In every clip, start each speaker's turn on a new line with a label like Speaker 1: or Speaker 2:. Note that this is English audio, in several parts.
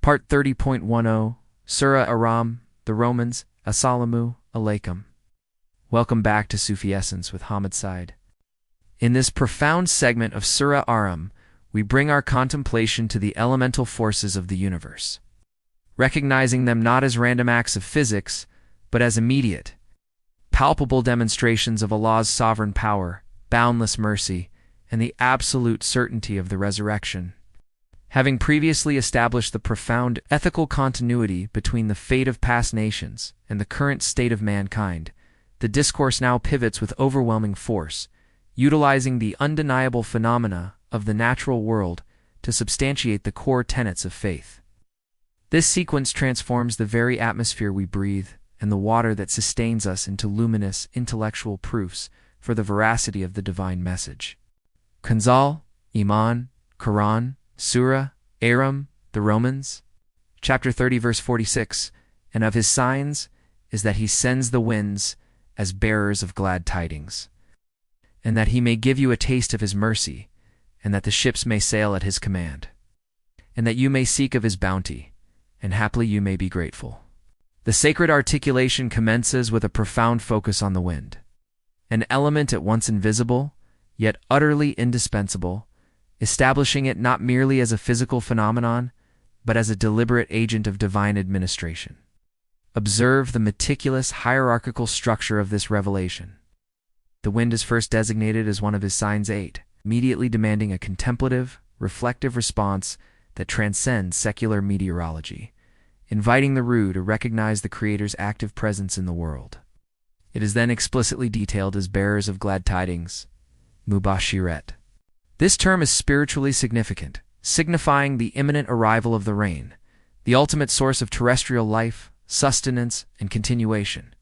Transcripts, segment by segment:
Speaker 1: Part 30.10, Surah Ar-Rum, the Romans, Assalamu alaikum. Welcome back to Sufi Essence with Hammad Syed. In this profound segment of Surah Ar-Rum, we bring our contemplation to the elemental forces of the universe, recognizing them not as random acts of physics, but as immediate, palpable demonstrations of Allah's sovereign power, boundless mercy, and the absolute certainty of the resurrection. Having previously established the profound ethical continuity between the fate of past nations and the current state of mankind, the discourse now pivots with overwhelming force, utilizing the undeniable phenomena of the natural world to substantiate the core tenets of faith. This sequence transforms the very atmosphere we breathe and the water that sustains us into luminous intellectual proofs for the veracity of the divine message. Kanzal, Iman, Quran, Surah Ar-Rum, the Romans, chapter 30, verse 46, and of his signs is that he sends the winds as bearers of glad tidings, and that he may give you a taste of his mercy, and that the ships may sail at his command, and that you may seek of his bounty, and haply you may be grateful. The sacred articulation commences with a profound focus on the wind, an element at once invisible, yet utterly indispensable, establishing it not merely as a physical phenomenon, but as a deliberate agent of divine administration. Observe the meticulous hierarchical structure of this revelation. The wind is first designated as one of his signs 8, immediately demanding a contemplative, reflective response that transcends secular meteorology, inviting the Ruh to recognize the Creator's active presence in the world. It is then explicitly detailed as bearers of glad tidings, mubashirat. This term is spiritually significant, signifying the imminent arrival of the rain, the ultimate source of terrestrial life, sustenance, and continuation.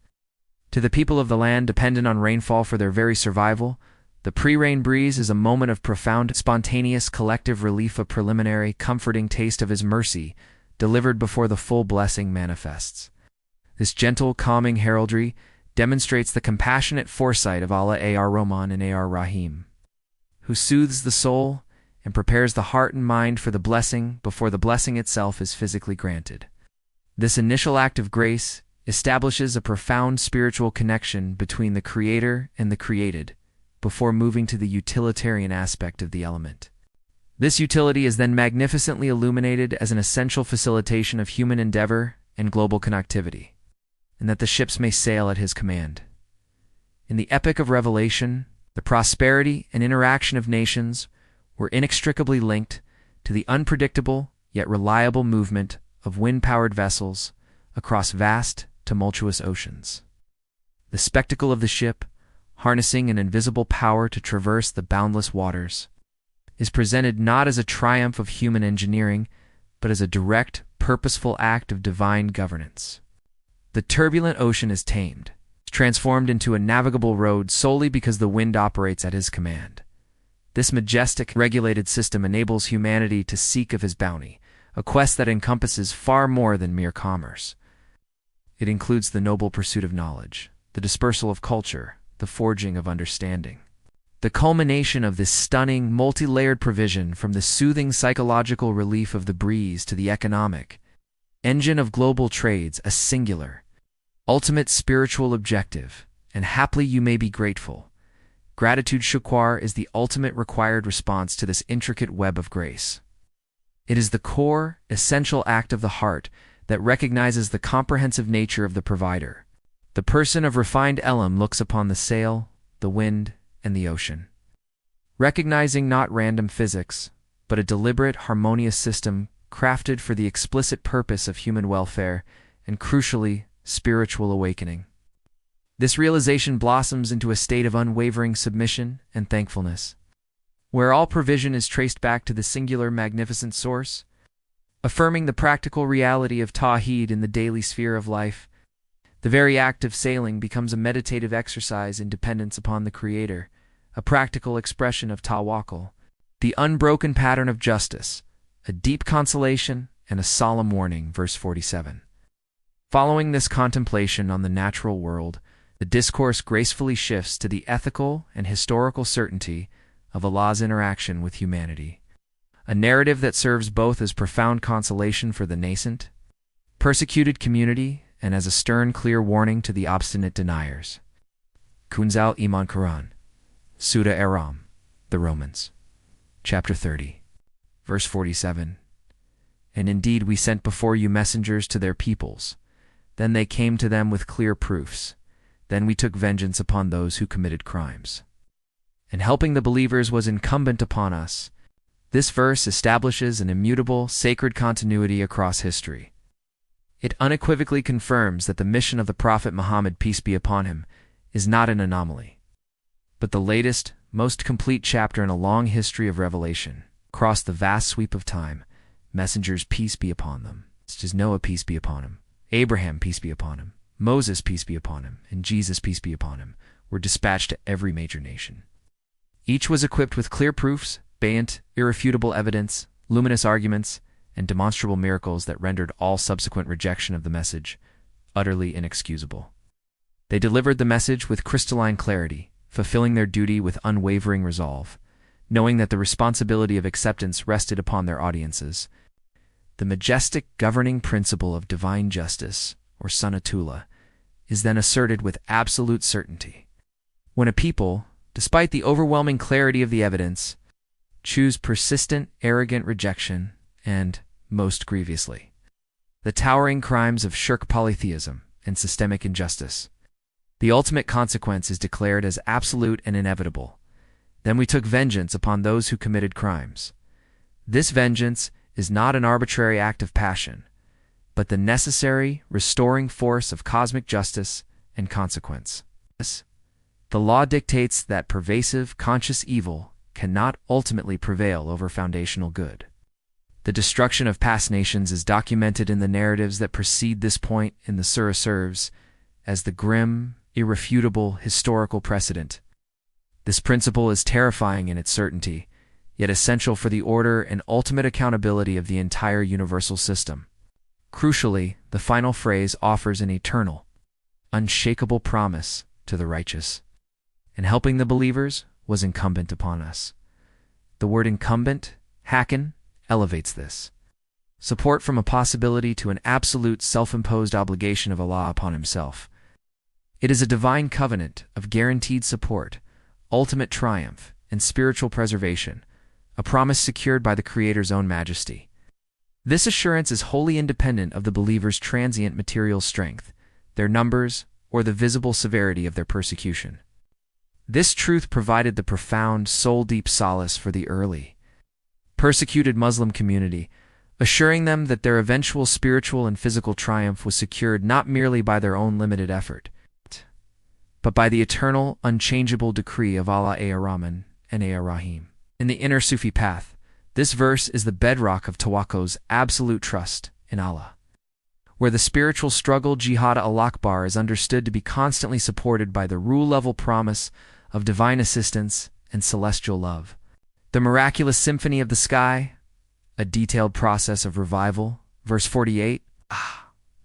Speaker 1: To the people of the land dependent on rainfall for their very survival, the pre-rain breeze is a moment of profound, spontaneous, collective relief, a preliminary, comforting taste of his mercy, delivered before the full blessing manifests. This gentle, calming heraldry demonstrates the compassionate foresight of Allah ArRahman and ArRaheem, who soothes the soul and prepares the heart and mind for the blessing before the blessing itself is physically granted. This initial act of grace establishes a profound spiritual connection between the Creator and the created, before moving to the utilitarian aspect of the element. This utility is then magnificently illuminated as an essential facilitation of human endeavor and global connectivity, and that the ships may sail at his command. In the epic of Revelation, the prosperity and interaction of nations were inextricably linked to the unpredictable yet reliable movement of wind-powered vessels across vast, tumultuous oceans. The spectacle of the ship, harnessing an invisible power to traverse the boundless waters, is presented not as a triumph of human engineering, but as a direct, purposeful act of divine governance. The turbulent ocean is tamed, transformed into a navigable road solely because the wind operates at his command. This majestic, regulated system enables humanity to seek of his bounty, a quest that encompasses far more than mere commerce. It includes the noble pursuit of knowledge, the dispersal of culture, the forging of understanding. The culmination of this stunning, multi-layered provision, from the soothing psychological relief of the breeze to the economic engine of global trades, a singular, ultimate spiritual objective, and haply you may be grateful. Gratitude shukwar is the ultimate required response to this intricate web of grace. It is the core, essential act of the heart that recognizes the comprehensive nature of the provider. The person of refined Elam looks upon the sail, the wind, and the ocean, recognizing not random physics, but a deliberate, harmonious system crafted for the explicit purpose of human welfare and, crucially, spiritual awakening. This realization blossoms into a state of unwavering submission and thankfulness, where all provision is traced back to the singular magnificent source, affirming the practical reality of Tawheed in the daily sphere of life. The very act of sailing becomes a meditative exercise in dependence upon the Creator, a practical expression of Tawakkul, the unbroken pattern of justice, a deep consolation and a solemn warning. Verse 47. Following this contemplation on the natural world, the discourse gracefully shifts to the ethical and historical certainty of Allah's interaction with humanity. a narrative that serves both as profound consolation for the nascent, persecuted community and as a stern, clear warning to the obstinate deniers. Kunzal Iman Quran, Surah Ar-Rum, the Romans, chapter 30, verse 47. And indeed we sent before you messengers to their peoples. Then they came to them with clear proofs. Then we took vengeance upon those who committed crimes. And helping the believers was incumbent upon us. This verse establishes an immutable, sacred continuity across history. It unequivocally confirms that the mission of the Prophet Muhammad, peace be upon him, is not an anomaly, but the latest, most complete chapter in a long history of revelation. Across the vast sweep of time, messengers, peace be upon them, such as Noah, peace be upon him, Abraham, peace be upon him, Moses, peace be upon him, and Jesus, peace be upon him, were dispatched to every major nation. Each was equipped with clear proofs, bayant, irrefutable evidence, luminous arguments, and demonstrable miracles that rendered all subsequent rejection of the message utterly inexcusable. They delivered the message with crystalline clarity, fulfilling their duty with unwavering resolve, knowing that the responsibility of acceptance rested upon their audiences. The majestic governing principle of divine justice, or sunnatullah, is then asserted with absolute certainty. When a people, despite the overwhelming clarity of the evidence, choose persistent, arrogant rejection and, most grievously, the towering crimes of shirk polytheism and systemic injustice, the ultimate consequence is declared as absolute and inevitable. Then we took vengeance upon those who committed crimes. This vengeance is not an arbitrary act of passion, but the necessary, restoring force of cosmic justice and consequence. The law dictates that pervasive, conscious evil cannot ultimately prevail over foundational good. The destruction of past nations is documented in the narratives that precede this point in the surah serves as the grim, irrefutable historical precedent. This principle is terrifying in its certainty, yet essential for the order and ultimate accountability of the entire universal system. Crucially, the final phrase offers an eternal, unshakable promise to the righteous, and helping the believers was incumbent upon us. The word incumbent, hacken, elevates this. Support from a possibility to an absolute self-imposed obligation of Allah upon himself. It is a divine covenant of guaranteed support, ultimate triumph, and spiritual preservation, a promise secured by the Creator's own majesty. This assurance is wholly independent of the believer's transient material strength, their numbers, or the visible severity of their persecution. This truth provided the profound, soul-deep solace for the early, persecuted Muslim community, assuring them that their eventual spiritual and physical triumph was secured not merely by their own limited effort, but by the eternal, unchangeable decree of Allah ArRahman and ArRaheem. In the inner Sufi path, this verse is the bedrock of Tawakkul's absolute trust in Allah, where the spiritual struggle Jihad al-Akbar is understood to be constantly supported by the rule-level promise of divine assistance and celestial love. The miraculous symphony of the sky, a detailed process of revival, verse 48.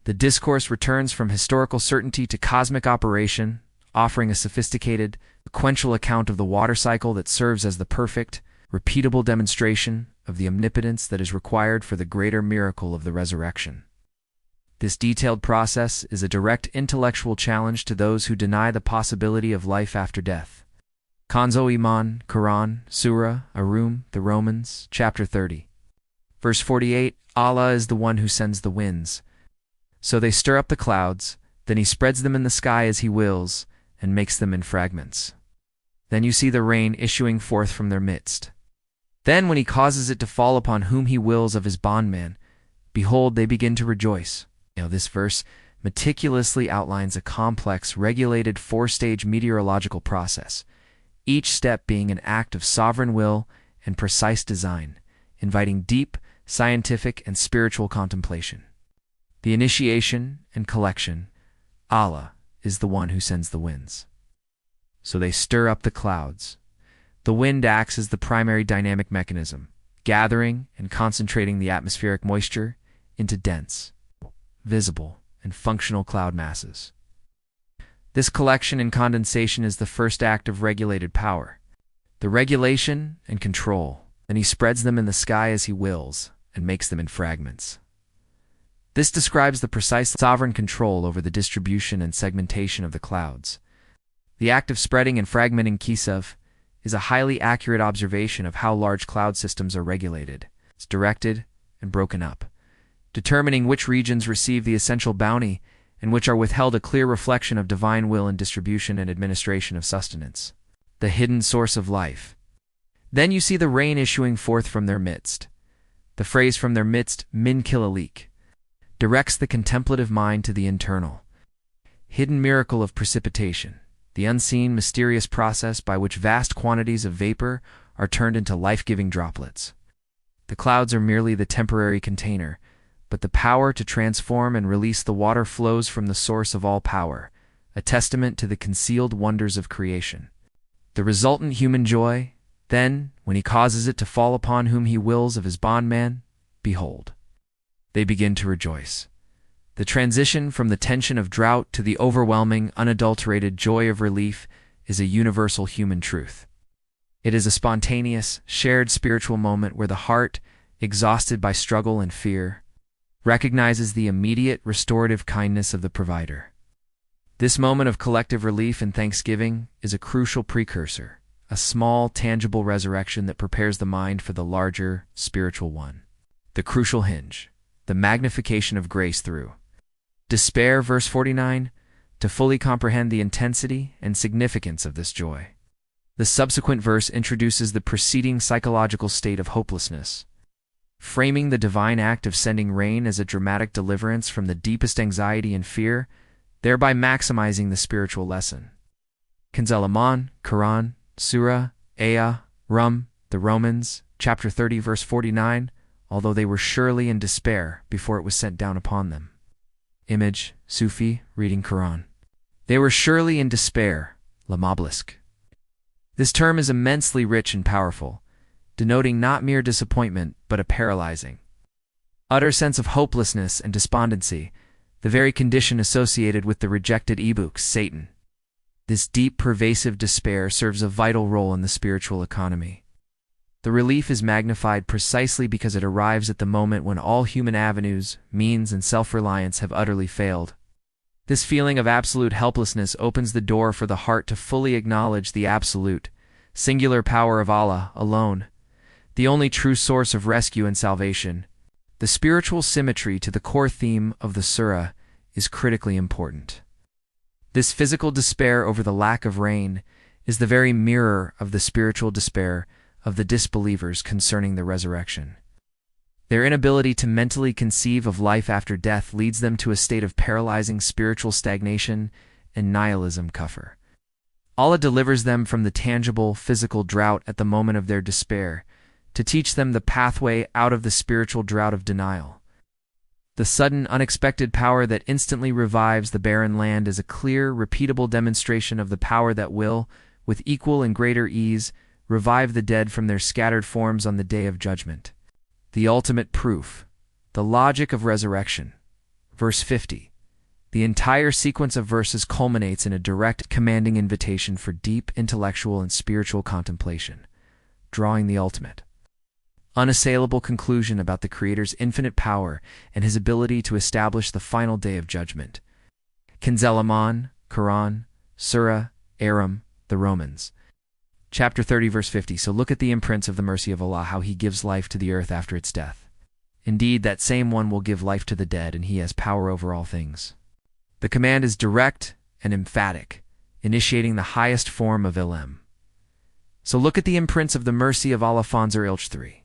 Speaker 1: The discourse returns from historical certainty to cosmic operation, offering a sophisticated, sequential account of the water cycle that serves as the perfect, repeatable demonstration of the omnipotence that is required for the greater miracle of the resurrection. This detailed process is a direct intellectual challenge to those who deny the possibility of life after death. Kanzo Iman, Quran, Surah Ar-Rum, the Romans, chapter 30. Verse 48, Allah is the one who sends the winds. So they stir up the clouds, then he spreads them in the sky as he wills, and makes them in fragments. Then you see the rain issuing forth from their midst. Then when he causes it to fall upon whom he wills of his bondman, behold, they begin to rejoice. This verse meticulously outlines a complex, regulated four-stage meteorological process, each step being an act of sovereign will and precise design, inviting deep, scientific, and spiritual contemplation. The initiation and collection, Allah is the one who sends the winds. So they stir up the clouds. The wind acts as the primary dynamic mechanism, gathering and concentrating the atmospheric moisture into dense, visible, and functional cloud masses. This collection and condensation is the first act of regulated power. The regulation and control, Then he spreads them in the sky as he wills, and makes them in fragments. This describes the precise sovereign control over the distribution and segmentation of the clouds. The act of spreading and fragmenting Kisaf is a highly accurate observation of how large cloud systems are regulated. It's directed and broken up, determining which regions receive the essential bounty and which are withheld, a clear reflection of divine will in distribution and administration of sustenance. The hidden source of life. Then you see the rain issuing forth from their midst. The phrase "from their midst," min kilalik, directs the contemplative mind to the internal, hidden miracle of precipitation, the unseen, mysterious process by which vast quantities of vapor are turned into life-giving droplets. The clouds are merely the temporary container, but the power to transform and release the water flows from the source of all power, a testament to the concealed wonders of creation. The resultant human joy, then, when he causes it to fall upon whom he wills of his bondman, behold, they begin to rejoice. The transition from the tension of drought to the overwhelming, unadulterated joy of relief is a universal human truth. It is a spontaneous, shared spiritual moment where the heart, exhausted by struggle and fear, recognizes the immediate restorative kindness of the provider. This moment of collective relief and thanksgiving is a crucial precursor, a small, tangible resurrection that prepares the mind for the larger, spiritual one. The crucial hinge, the magnification of grace through despair, verse 49, to fully comprehend the intensity and significance of this joy. The subsequent verse introduces the preceding psychological state of hopelessness, framing the divine act of sending rain as a dramatic deliverance from the deepest anxiety and fear, thereby maximizing the spiritual lesson. Kanzalaman, Quran, Surah Ar-Rum, the Romans, chapter 30, verse 49, although they were surely in despair before it was sent down upon them. Image, Sufi, reading Quran. They were surely in despair, lamobelisk. This term is immensely rich and powerful, denoting not mere disappointment, but a paralyzing, utter sense of hopelessness and despondency, the very condition associated with the rejected ebooks, Satan. This deep, pervasive despair serves a vital role in the spiritual economy. The relief is magnified precisely because it arrives at the moment when all human avenues, means, and self-reliance have utterly failed. This feeling of absolute helplessness opens the door for the heart to fully acknowledge the absolute, singular power of Allah alone, the only true source of rescue and salvation. The spiritual symmetry to the core theme of the surah is critically important. This physical despair over the lack of rain is the very mirror of the spiritual despair of the disbelievers concerning the resurrection. Their inability to mentally conceive of life after death leads them to a state of paralyzing spiritual stagnation and nihilism. Kufr. Allah delivers them from the tangible, physical drought at the moment of their despair, to teach them the pathway out of the spiritual drought of denial. The sudden, unexpected power that instantly revives the barren land is a clear, repeatable demonstration of the power that will, with equal and greater ease, revive the dead from their scattered forms on the day of judgment. The ultimate proof, the logic of resurrection. Verse 50. The entire sequence of verses culminates in a direct, commanding invitation for deep intellectual and spiritual contemplation, drawing the ultimate, unassailable conclusion about the Creator's infinite power and his ability to establish the final day of judgment. Kanzalaman, Quran, Surah Ar-Rum, the Romans, chapter 30, verse 50. So look at the imprints of the mercy of Allah, how he gives life to the earth after its death. Indeed, that same one will give life to the dead, and he has power over all things. The command is direct and emphatic, initiating the highest form of ilm. So look at the imprints of the mercy of Allah. Fanzur Ilch 3.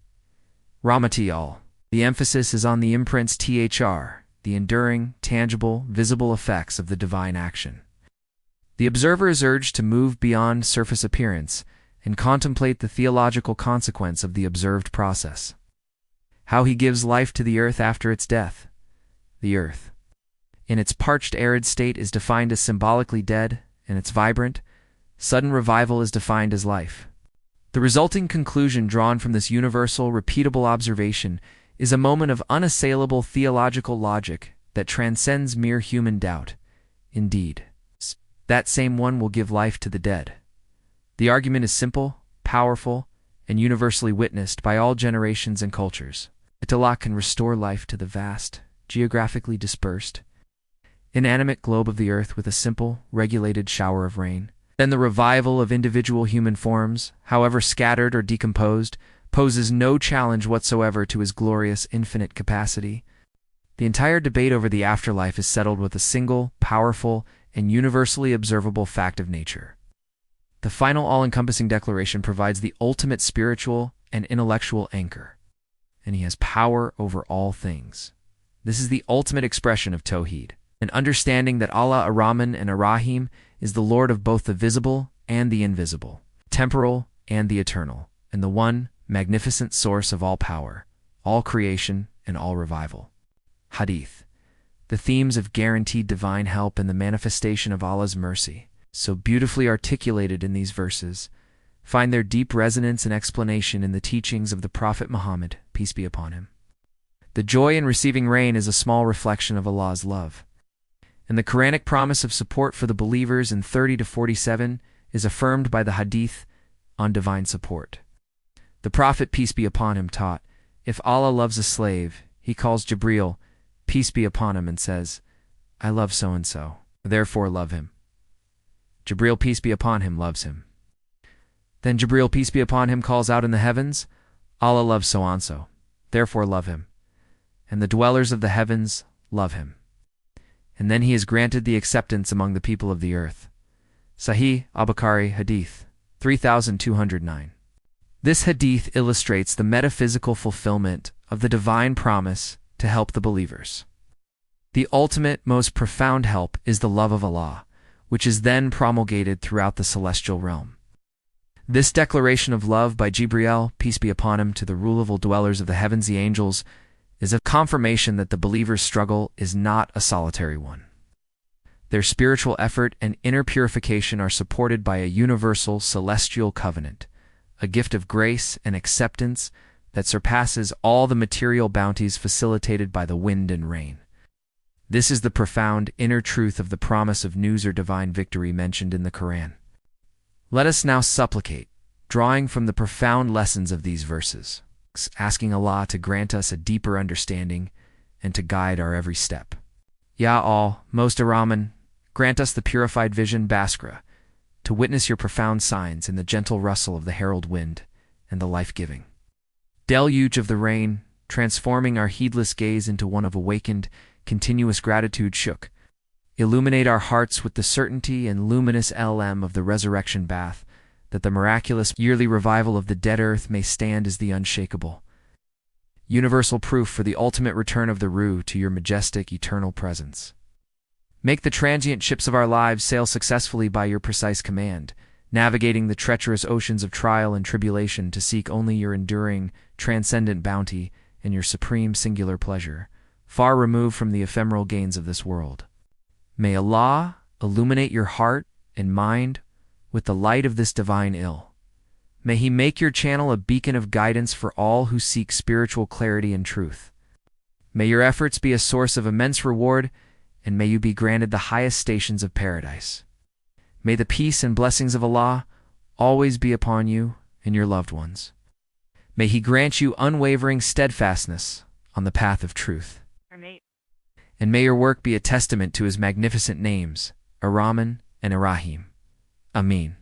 Speaker 1: Rahmati al. The emphasis is on the imprints thr, the enduring, tangible, visible effects of the divine action. The observer is urged to move beyond surface appearance and contemplate the theological consequence of the observed process. How he gives life to the earth after its death. The earth, in its parched, arid state, is defined as symbolically dead, and its vibrant, sudden revival is defined as life. The resulting conclusion drawn from this universal, repeatable observation is a moment of unassailable theological logic that transcends mere human doubt. Indeed, that same one will give life to the dead. The argument is simple, powerful, and universally witnessed by all generations and cultures. Allah can restore life to the vast, geographically dispersed, inanimate globe of the earth with a simple, regulated shower of rain. Then the revival of individual human forms, however scattered or decomposed, poses no challenge whatsoever to his glorious infinite capacity. The entire debate over the afterlife is settled with a single, powerful, and universally observable fact of nature. The final all-encompassing declaration provides the ultimate spiritual and intellectual anchor, and he has power over all things. This is the ultimate expression of Tawheed, an understanding that Allah ArRahman and ArRaheem is the Lord of both the visible and the invisible, temporal and the eternal, and the one, magnificent source of all power, all creation, and all revival. Hadith. The themes of guaranteed divine help and the manifestation of Allah's mercy, so beautifully articulated in these verses, find their deep resonance and explanation in the teachings of the Prophet Muhammad, peace be upon him. The joy in receiving rain is a small reflection of Allah's love, and the Quranic promise of support for the believers in 30-47 is affirmed by the Hadith on divine support. The Prophet, peace be upon him, taught, if Allah loves a slave, he calls Jibreel, peace be upon him, and says, I love so-and-so, therefore love him. Jibreel, peace be upon him, loves him. Then Jibreel, peace be upon him, calls out in the heavens, Allah loves so-and-so, therefore love him. And the dwellers of the heavens love him. And then he is granted the acceptance among the people of the earth. Sahih al-Bukhari Hadith 3209. This hadith illustrates the metaphysical fulfillment of the divine promise to help the believers. The ultimate, most profound help is the love of Allah, which is then promulgated throughout the celestial realm. This declaration of love by Jibreel, peace be upon him, to the rulable dwellers of the heavens, the angels, is a confirmation that the believer's struggle is not a solitary one. Their spiritual effort and inner purification are supported by a universal celestial covenant, a gift of grace and acceptance that surpasses all the material bounties facilitated by the wind and rain. This is the profound inner truth of the promise of news or divine victory mentioned in the Quran. Let us now supplicate, drawing from the profound lessons of these verses, asking Allah to grant us a deeper understanding and to guide our every step. Ya Allah, Most Ar-Rahman, grant us the purified vision Baskra, to witness your profound signs in the gentle rustle of the herald wind and the life-giving deluge of the rain, transforming our heedless gaze into one of awakened, continuous gratitude. Shook. Illuminate our hearts with the certainty and luminous LM of the resurrection bath, that the miraculous yearly revival of the dead earth may stand as the unshakable universal proof for the ultimate return of the Ruh to your majestic eternal presence. Make the transient ships of our lives sail successfully by your precise command, navigating the treacherous oceans of trial and tribulation to seek only your enduring, transcendent bounty and your supreme singular pleasure, far removed from the ephemeral gains of this world. May Allah illuminate your heart and mind with the light of this divine ill. May He make your channel a beacon of guidance for all who seek spiritual clarity and truth. May your efforts be a source of immense reward, and may you be granted the highest stations of paradise. May the peace and blessings of Allah always be upon you and your loved ones. May He grant you unwavering steadfastness on the path of truth. And may your work be a testament to His magnificent names, Ar-Rahman and ArRaheem. Ameen.